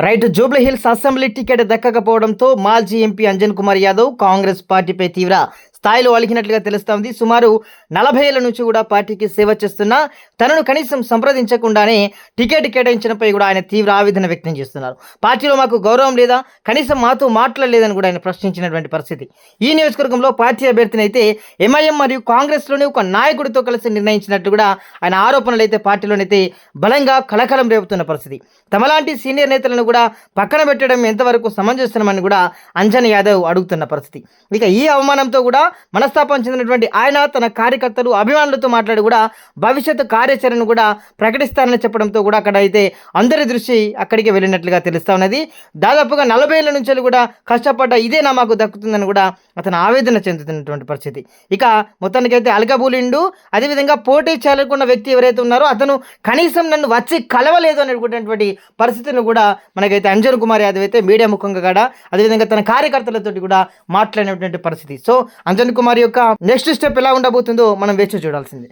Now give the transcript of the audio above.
Right. Jubilee Hills assembly ticket దక్కకపోవడంతో మాజీ MP Anjan Kumar Yadav Congress పార్టీపై తీవ్ర స్థాయిలో అలిగినట్లుగా తెలుస్తోంది. సుమారు 40 ఏళ్ల నుంచి కూడా పార్టీకి సేవ చేస్తున్నా తనను కనీసం సంప్రదించకుండానే టికెట్ కేటాయించడంపై కూడా ఆయన తీవ్ర ఆవేదన వ్యక్తం చేస్తున్నారు. పార్టీలో మాకు గౌరవం లేదా, కనీసం మాతో మాట్లాడలేదని కూడా ఆయన ప్రశ్నించినటువంటి పరిస్థితి. ఈ నియోజకవర్గంలో పార్టీ అభ్యర్థిని అయితే ఎంఐఎం మరియు కాంగ్రెస్లోని ఒక నాయకుడితో కలిసి నిర్ణయించినట్లు కూడా ఆయన ఆరోపణలు అయితే పార్టీలోనైతే బలంగా కలకలం రేపుతున్న పరిస్థితి. తమలాంటి సీనియర్ నేతలను కూడా పక్కన పెట్టడం ఎంతవరకు సమంజసమని కూడా అంజన్ యాదవ్ అడుగుతున్న పరిస్థితి. ఇక ఈ అవమానంతో కూడా మనస్తాపం చెందినటువంటి ఆయన తన కార్యకర్తలు, అభిమానులతో మాట్లాడి కూడా భవిష్యత్తు కార్యాచరణను కూడా ప్రకటిస్తారని చెప్పడంతో కూడా అక్కడ అయితే అందరి దృష్టి అక్కడికి వెళ్ళినట్లుగా తెలుస్తా ఉన్నది. దాదాపుగా 40 ఏళ్ల నుంచి కూడా కష్టపడ్డ ఇదేనా మాకు దక్కుతుందని కూడా అతను ఆవేదన చెందుతున్నటువంటి పరిస్థితి. ఇక మొత్తానికైతే అలకబూలిండు. అదేవిధంగా పోటీ చేయాలనుకున్న వ్యక్తి ఎవరైతే ఉన్నారో అతను కనీసం నన్ను వచ్చి కలవలేదు అనేటువంటి పరిస్థితిని కూడా మనకైతే అంజన్ కుమార్ యాదవ్ అయితే మీడియా ముఖంగా కూడా అదేవిధంగా తన కార్యకర్తలతో కూడా మాట్లాడినటువంటి పరిస్థితి. సో అంజన్ కుమార్ యొక్క నెక్స్ట్ స్టెప్ ఎలా ఉండబోతుందో మనం వేచి చూడాల్సిందే.